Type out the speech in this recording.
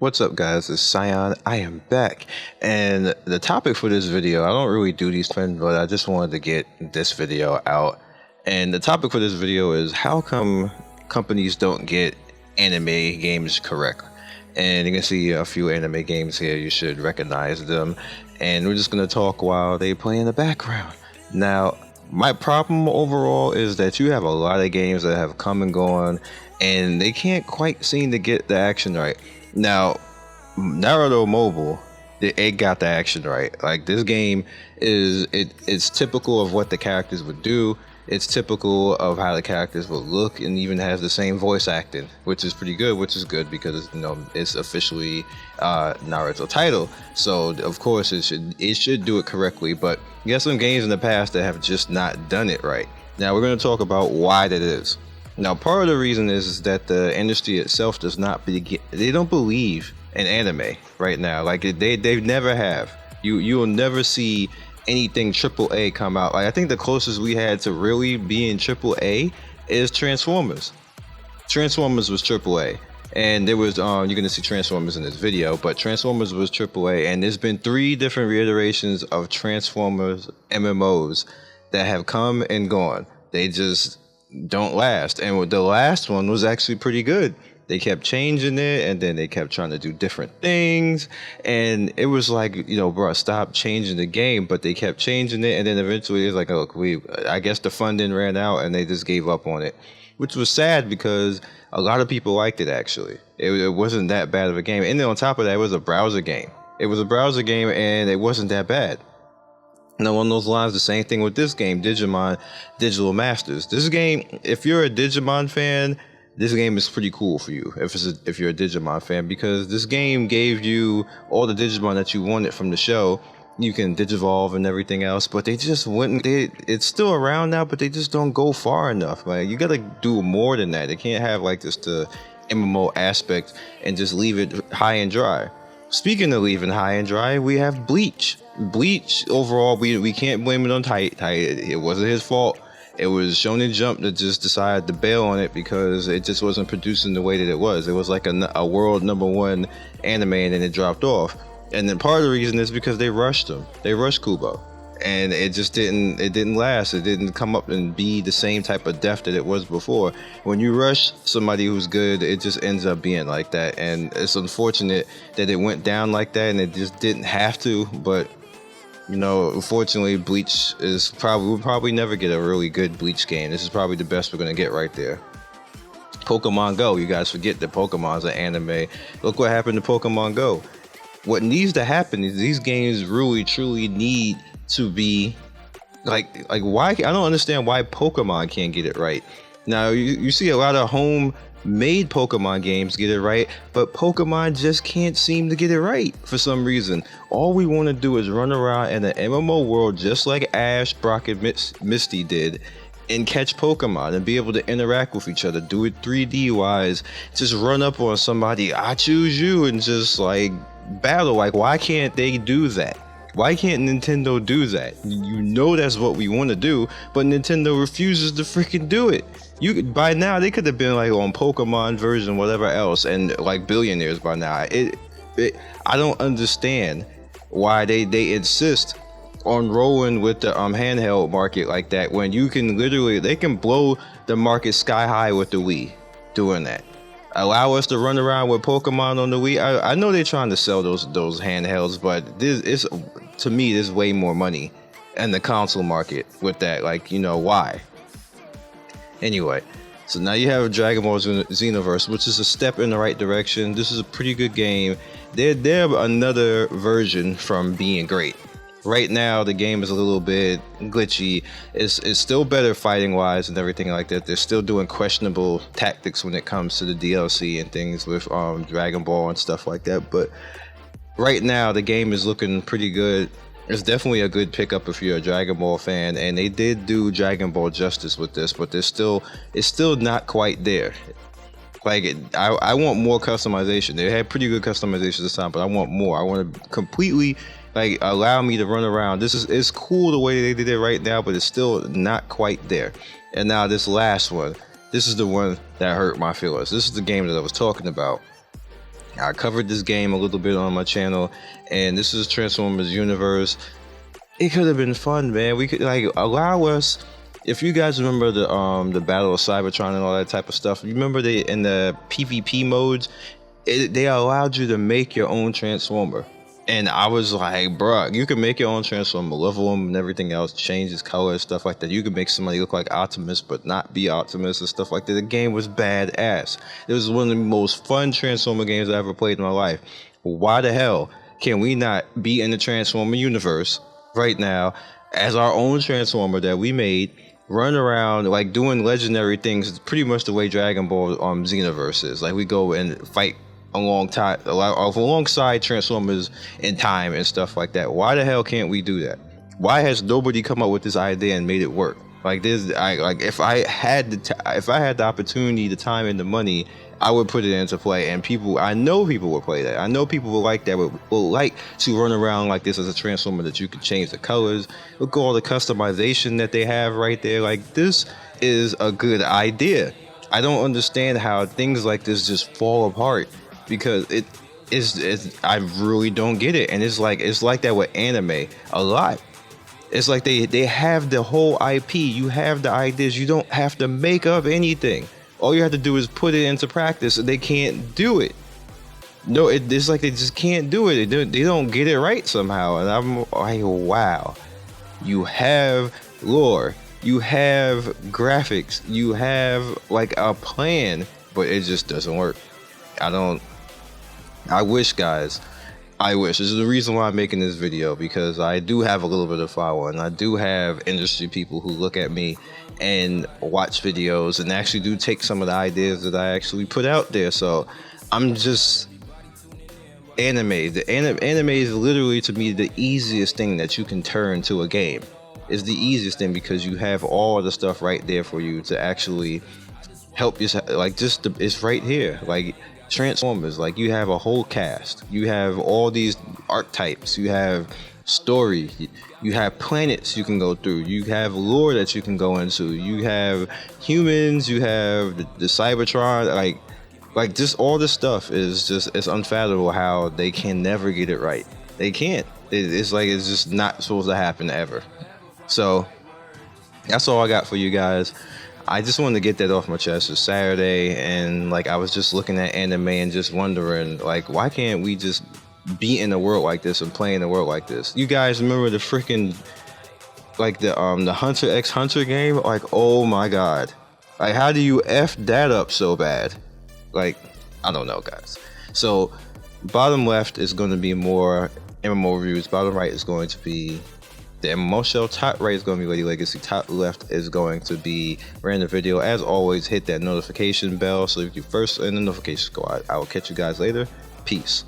What's up, guys? It's Scion. I am back, and the topic for this video, I don't really do these things, but I just wanted to get this video out. And the topic for this video is how come companies don't get anime games correct. And you can see a few anime games here. You should recognize them, and we're just going to talk while they play in the background. Now, my problem overall is that you have a lot of games that have come and gone, and they can't quite seem to get the action right. Now, Naruto Mobile, it got the action right. Like, this game it's typical of what the characters would do. It's typical of how the characters will look, and even has the same voice acting, which is pretty good. Which is good because it's officially Naruto title. So of course it should do it correctly. But you have some games in the past that have just not done it right. Now we're going to talk about why that is. Now, part of the reason is that the industry itself does not they don't believe in anime right now. Like they never have. You'll never see anything AAA come out. Like, I think the closest we had to really being AAA is Transformers. Transformers was AAA, and there was you're gonna see Transformers in this video, but Transformers was AAA, and there's been 3 different reiterations of Transformers MMOs that have come and gone. They just don't last, and the last one was actually pretty good. They kept changing it, and then they kept trying to do different things, and it was like, bro, stop changing the game. But they kept changing it, and then eventually it's like, look, I guess the funding ran out, and they just gave up on it, which was sad because a lot of people liked it. Actually, it wasn't that bad of a game, and then on top of that, it was a browser game. It was a browser game, and it wasn't that bad. Now, on those lines, the same thing with this game, Digimon Digital Masters. This game, if you're a Digimon fan, this game is pretty cool for you. If you're a Digimon fan, because this game gave you all the Digimon that you wanted from the show. You can Digivolve and everything else, but they just wouldn't. It's still around now, but they just don't go far enough. Like, you gotta do more than that. They can't have like just the MMO aspect and just leave it high and dry. Speaking of leaving high and dry, we have Bleach. Bleach, overall, we can't blame it on Tite. It wasn't his fault. It was Shonen Jump that just decided to bail on it because it just wasn't producing the way that it was. It was like a world #1 anime, and then it dropped off. And then part of the reason is because they rushed him. They rushed Kubo, and it just didn't last. It didn't come up and be the same type of depth that it was before. When you rush somebody who's good, it just ends up being like that. And it's unfortunate that it went down like that, and it just didn't have to, but unfortunately, Bleach is we'll probably never get a really good Bleach game. This is probably the best we're gonna get right there. Pokemon Go, you guys forget that Pokemon's an anime. Look what happened to Pokemon Go. What needs to happen is these games really truly need to be like why, I don't understand why Pokemon can't get it right. Now you see a lot of homemade Pokemon games get it right, but Pokemon just can't seem to get it right for some reason. All we want to do is run around in an MMO world just like Ash, Brock, and Misty did, and catch Pokemon and be able to interact with each other, do it 3D wise, just run up on somebody, I choose you, and just like battle. Like, why can't they do that? Why can't Nintendo do that? That's what we want to do, but Nintendo refuses to freaking do it. By now they could have been like on Pokemon version whatever else, and like billionaires by now. I don't understand why they insist on rolling with the handheld market like that, when you can they can blow the market sky high with the Wii doing that. Allow us to run around with Pokemon on the Wii. I know they're trying to sell those handhelds, but to me there's way more money in the console market with that. Like, why? Anyway, so now you have Dragon Ball Xenoverse, which is a step in the right direction. This is a pretty good game. They're another version from being great. Right now, the game is a little bit glitchy. It's still better fighting wise and everything like that. They're still doing questionable tactics when it comes to the DLC and things with Dragon Ball and stuff like that. But right now, the game is looking pretty good. It's definitely a good pickup if you're a Dragon Ball fan, and they did do Dragon Ball justice with this, but it's still not quite there. Like, I want more customization. They had pretty good customization this time, but I want more. I want to completely allow me to run around. It's cool the way they did it right now, but it's still not quite there. And now this last one, this is the one that hurt my feelings. This is the game that I was talking about. I covered this game a little bit on my channel, and this is Transformers Universe. It could have been fun, man. We could like allow us. If you guys remember the Battle of Cybertron and all that type of stuff, you remember they in the PvP modes, they allowed you to make your own Transformer. And I was like, bruh, you can make your own Transformer, level him and everything else, change his color and stuff like that. You can make somebody look like Optimus but not be Optimus and stuff like that. The game was badass. It was one of the most fun Transformer games I ever played in my life. Why the hell can we not be in the Transformer universe right now as our own Transformer that we made, run around like doing legendary things, pretty much the way Dragon Ball Xenoverse is. Like we go and fight alongside Transformers in time and stuff like that. Why the hell can't we do that? Why has nobody come up with this idea and made it work? Like this, if I had the opportunity, the time, and the money, I would put it into play. And I know people will play that. I know people will like that. Will like to run around like this as a Transformer that you can change the colors. Look at all the customization that they have right there. Like this is a good idea. I don't understand how things like this just fall apart. Because I really don't get it. And it's like that with anime a lot. It's like they have the whole IP. You have the ideas. You don't have to make up anything. All you have to do is put it into practice. And they can't do it. No, it's like they just can't do it. They don't get it right somehow. And I'm like, wow. You have lore. You have graphics. You have like a plan. But it just doesn't work. I wish, guys. This is the reason why I'm making this video, because I do have a little bit of following. I do have industry people who look at me and watch videos and actually do take some of the ideas that I actually put out there. So I'm just anime. Anime is literally, to me, the easiest thing that you can turn to a game. It's the easiest thing because you have all the stuff right there for you to actually help you. Like it's right here. Like Transformers, like you have a whole cast, you have all these archetypes, you have story, you have planets you can go through, you have lore that you can go into, you have humans, you have the Cybertron, like just all this stuff is just, it's unfathomable how they can never get it right. They can't. It's like it's just not supposed to happen ever. So that's all I got for you guys. I just wanted to get that off my chest. It's Saturday, and like I was just looking at anime and just wondering, like, why can't we just be in a world like this and play in a world like this? You guys remember the freaking like the Hunter x Hunter game? Like, oh my god, like how do you F that up so bad? Like, I don't know, guys. So bottom left is going to be more MMO reviews. Bottom right is going to be the MMO show. Top right is going to be Lady Legacy. Top left is going to be random video. As always, hit that notification bell so if you first in the notifications go out. I will catch you guys later. Peace.